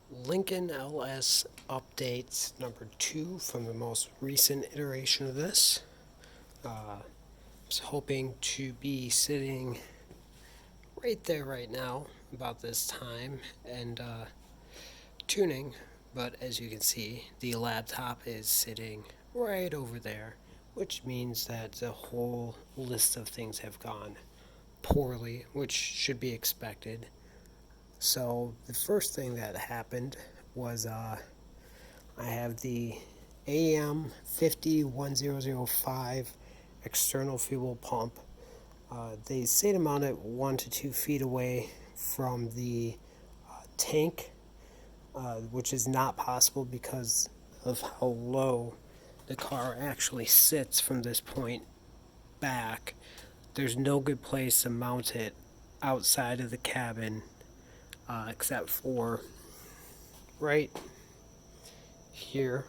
Lincoln LS updates number 2 from the most recent iteration of this. I was hoping to be sitting right there right now about this time and tuning, but as you can see, the laptop is sitting right over there, which means that the whole list of things have gone poorly, which should be expected. So the first thing that happened was I have the AM 501005 external fuel pump. They say to mount it 1 to 2 feet away from the tank, which is not possible because of how low the car actually sits from this point back. There's no good place to mount it outside of the cabin except for right here,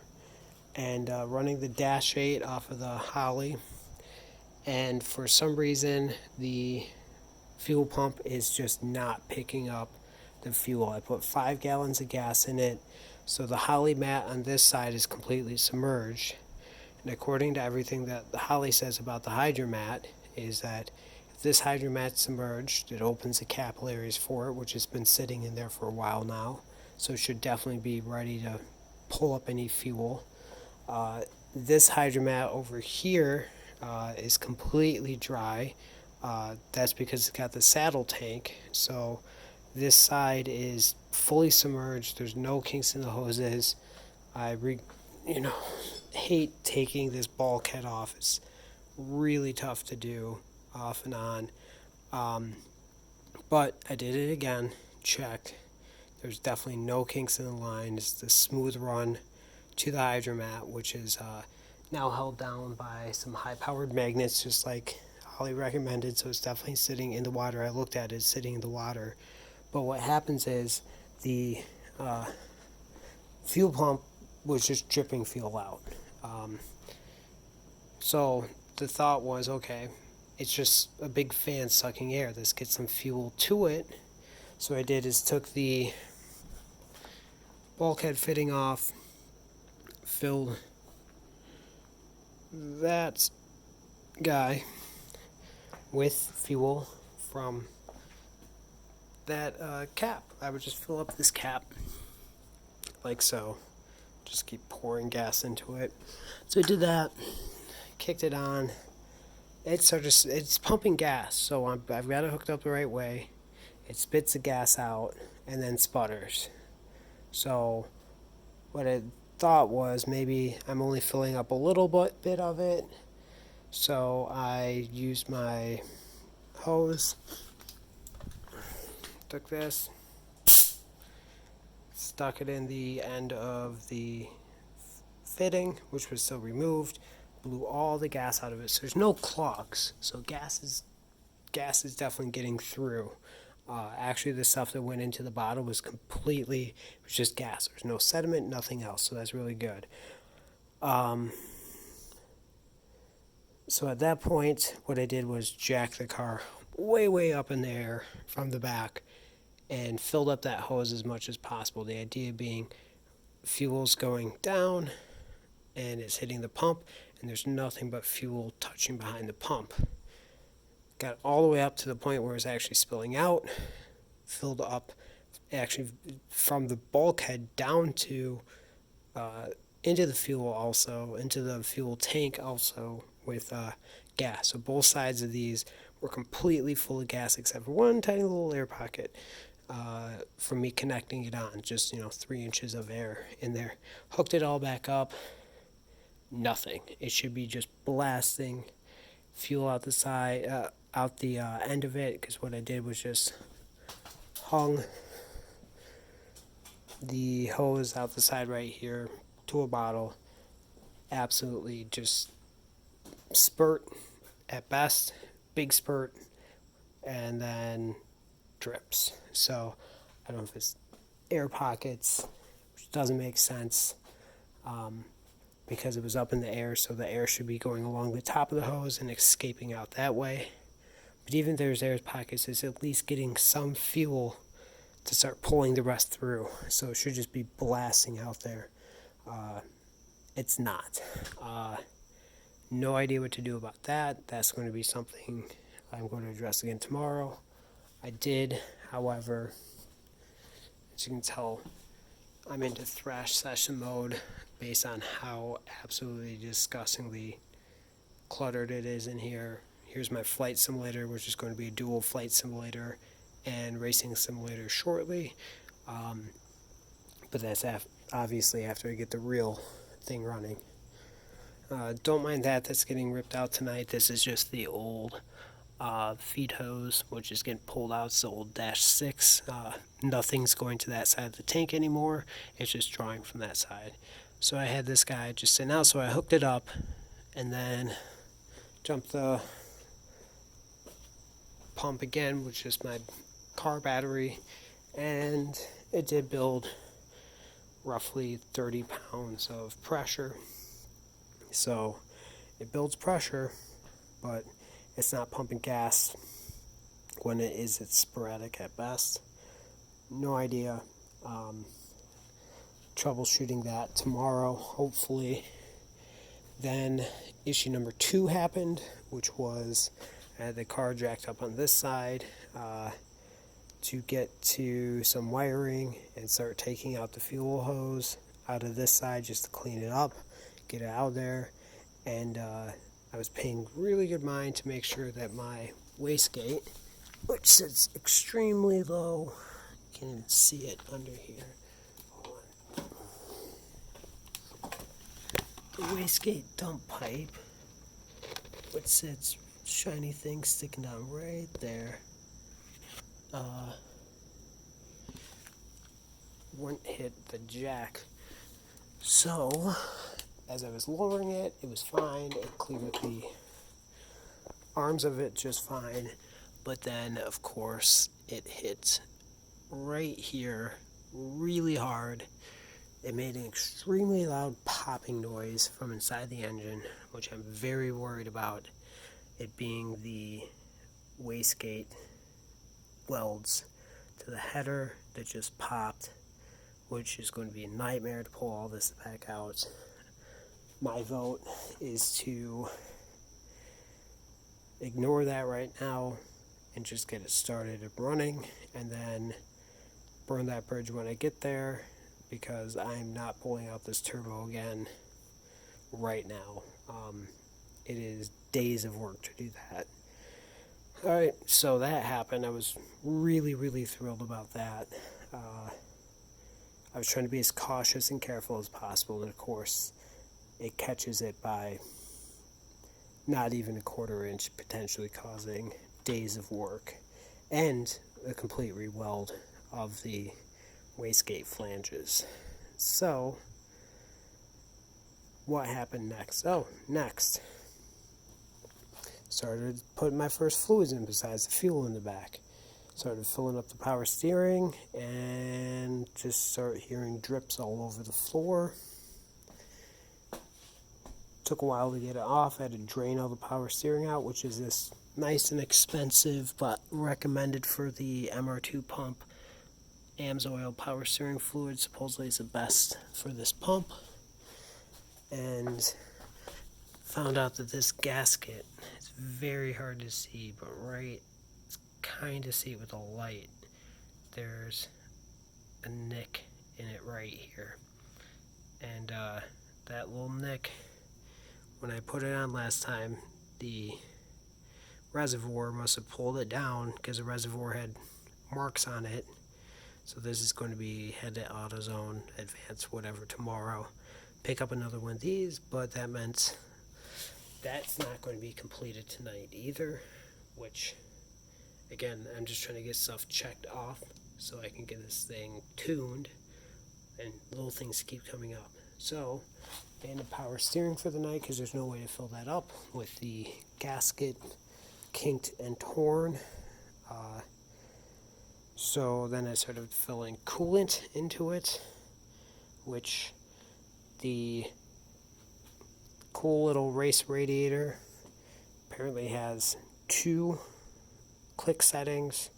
and running the Dash 8 off of the Holly. And for some reason, the fuel pump is just not picking up the fuel. I put 5 gallons of gas in it, so the Holly mat on this side is completely submerged. And according to everything that the Holly says about the hydramat, is that if this hydramat's submerged, it opens the capillaries for it, which has been sitting in there for a while now. So it should definitely be ready to pull up any fuel. This hydramat over here is completely dry. That's because it's got the saddle tank. So this side is fully submerged. There's no kinks in the hoses. I hate taking this bulkhead off. It's really tough to do off and on. But I did it again. Checked. There's definitely no kinks in the line. It's the smooth run to the hydramat, which is now held down by some high-powered magnets, just like Holly recommended. So it's definitely sitting in the water. I looked at it, sitting in the water. But what happens is the fuel pump was just dripping fuel out. So the thought was, okay, it's just a big fan sucking air. Let's get some fuel to it. So what I did is took the bulkhead fitting off, filled that guy with fuel from that cap. I would just fill up this cap like so. Just keep pouring gas into it. So I did that, kicked it on. It's pumping gas, so I've got it hooked up the right way. It spits the gas out and then sputters. So what I thought was maybe I'm only filling up a little bit of it. So I used my hose, took this, stuck it in the end of the fitting, which was still removed, blew all the gas out of it. So there's no clogs. So gas is definitely getting through. Actually, the stuff that went into the bottle was just gas. There's no sediment, nothing else. So that's really good. So at that point, what I did was jack the car way up in the air from the back and filled up that hose as much as possible. The idea being fuel's going down and it's hitting the pump, and there's nothing but fuel touching behind the pump. Got all the way up to the point where it's actually spilling out, filled up actually from the bulkhead down to into the fuel also, into the fuel tank also with gas. So both sides of these were completely full of gas except for one tiny little air pocket from me connecting it on, just 3 inches of air in there. Hooked it all back up, nothing. It should be just blasting fuel out the side, out the end of it, because what I did was just hung the hose out the side right here to a bottle. Absolutely just spurt at best, big spurt, and then drips. So I don't know if it's air pockets, which doesn't make sense because it was up in the air, so the air should be going along the top of the hose and escaping out that way. But even if there's air pockets, it's at least getting some fuel to start pulling the rest through. So it should just be blasting out there. It's not. No idea what to do about that. That's going to be something I'm going to address again tomorrow. I did, however, as you can tell, I'm into thrash session mode based on how absolutely disgustingly cluttered it is in here. Here's my flight simulator, which is going to be a dual flight simulator and racing simulator shortly. But that's obviously after I get the real thing running. Don't mind that, that's getting ripped out tonight. This is just the old feed hose, which is getting pulled out. It's the old Dash 6. Nothing's going to that side of the tank anymore. It's just drawing from that side. So I had this guy just sitting out, so I hooked it up and then jumped the pump again, which is my car battery, and it did build roughly 30 pounds of pressure. So it builds pressure, but it's not pumping gas. When it is, it's sporadic at best. No idea. Troubleshooting that tomorrow, hopefully. Then issue number 2 happened, which was I had the car jacked up on this side to get to some wiring and start taking out the fuel hose out of this side just to clean it up, get it out there. And I was paying really good mind to make sure that my wastegate, which sits extremely low, you can't even see it under here. Hold on. The wastegate dump pipe, which sits shiny thing sticking down right there, wouldn't hit the jack. So as I was lowering it, it was fine. It cleared the arms of it just fine. But then, of course, it hit right here really hard. It made an extremely loud popping noise from inside the engine, which I'm very worried about. It being the wastegate welds to the header that just popped, which is going to be a nightmare to pull all this back out. My vote is to ignore that right now and just get it started and running, and then burn that bridge when I get there, because I'm not pulling out this turbo again right now. It is days of work to do that. Alright, so that happened. I was really, really thrilled about that. I was trying to be as cautious and careful as possible, and of course it catches it by not even a quarter inch, potentially causing days of work and a complete re-weld of the wastegate flanges. So what happened next? Next, started putting my first fluids in besides the fuel in the back. Started filling up the power steering and just start hearing drips all over the floor. Took a while to get it off. I had to drain all the power steering out, which is this nice and expensive but recommended for the MR2 pump AMSOIL power steering fluid. Supposedly it's the best for this pump. And found out that this gasket, it's very hard to see, but it's kind of see it with a light. There's a nick in it right here. And that little nick, when I put it on last time, the reservoir must have pulled it down because the reservoir had marks on it. So this is going to be head to AutoZone, Advanced, whatever, tomorrow. Pick up another one of these, but that meant that's not going to be completed tonight either, which, again, I'm just trying to get stuff checked off so I can get this thing tuned, and little things keep coming up. So I end up power steering for the night because there's no way to fill that up with the gasket kinked and torn. So then I started filling coolant into it, which the cool little race radiator apparently has 2 click settings.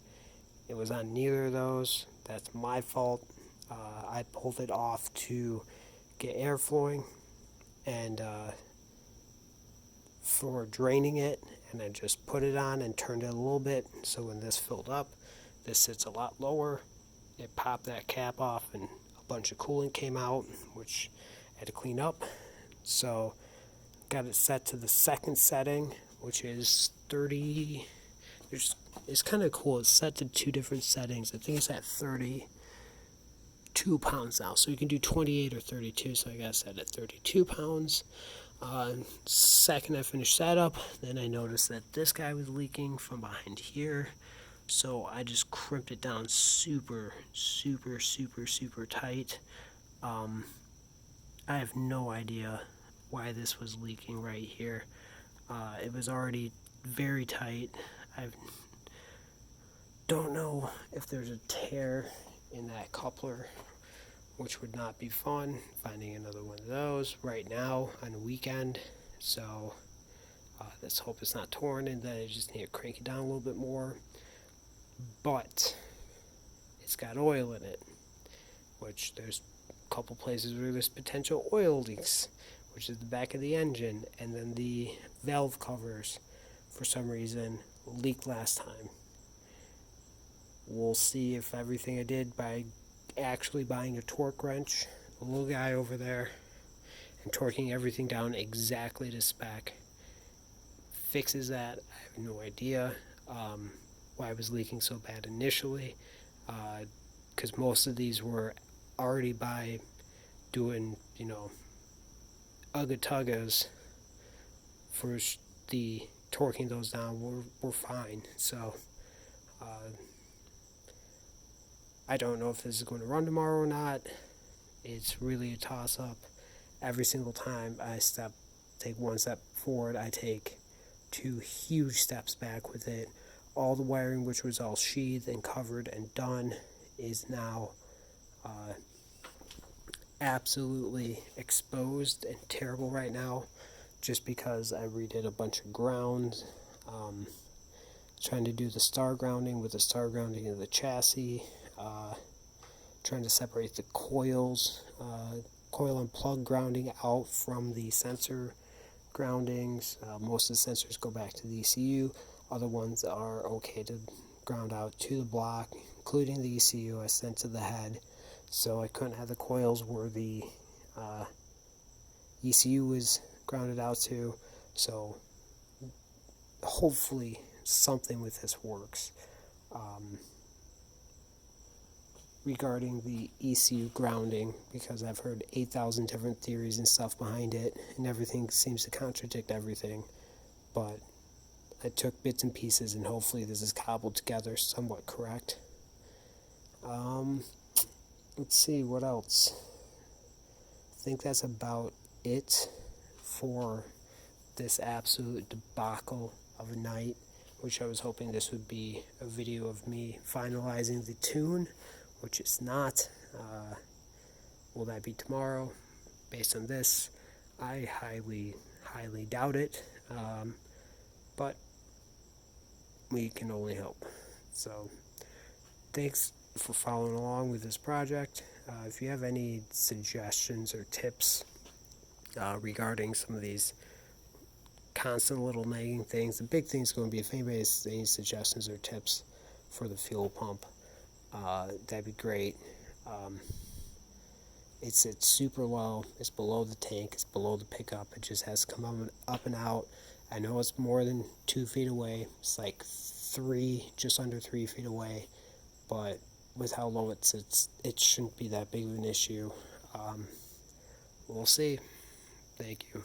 It was on neither of those. that's my fault. I pulled it off to get air flowing and for draining it, and I just put it on and turned it a little bit, so when this filled up, this sits a lot lower. It popped that cap off and a bunch of coolant came out, which I had to clean up. So got it set to the second setting, which is 30. It's kind of cool. It's set to two different settings. I think it's at 32 pounds now. So you can do 28 or 32. So I got it set at 32 pounds. Second I finished that up, then I noticed that this guy was leaking from behind here. So I just crimped it down super tight. I have no idea why this was leaking right here. It was already very tight. I don't know if there's a tear in that coupler, which would not be fun, finding another one of those right now on a weekend. So let's hope it's not torn and that I just need to crank it down a little bit more. But it's got oil in it, which there's a couple places where there's potential oil leaks, which is the back of the engine, and then the valve covers for some reason leaked last time. We'll see if everything I did by actually buying a torque wrench, the little guy over there, and torquing everything down exactly to spec fixes that. I have no idea why it was leaking so bad initially, because most of these were already by doing, ugga-tuggas for the torquing those down were fine. So I don't know if this is going to run tomorrow or not. It's really a toss-up. Every single time I take one step forward, I take two huge steps back with it. All the wiring, which was all sheathed and covered and done, is now absolutely exposed and terrible right now, just because I redid a bunch of grounds, trying to do the star grounding with the star grounding of the chassis, trying to separate the coils, coil and plug grounding out from the sensor groundings. Most of the sensors go back to the ECU. Other ones are okay to ground out to the block, including the ECU I sent to the head. So I couldn't have the coils where the ECU was grounded out to. So hopefully something with this works. Regarding the ECU grounding, because I've heard 8,000 different theories and stuff behind it, and everything seems to contradict everything. But I took bits and pieces, and hopefully this is cobbled together somewhat correct. Let's see, what else? I think that's about it for this absolute debacle of a night, which I was hoping this would be a video of me finalizing the tune, which it's not. Will that be tomorrow? Based on this, I highly doubt it. But we can only hope. So thanks for following along with this project. If you have any suggestions or tips regarding some of these constant little nagging things, the big thing is going to be if anybody has any suggestions or tips for the fuel pump, that'd be great. It's super low. It's below the tank. It's below the pickup. It just has to come up and out. I know it's more than 2 feet away. It's like just under 3 feet away. But with how low it sits, it shouldn't be that big of an issue. We'll see. Thank you.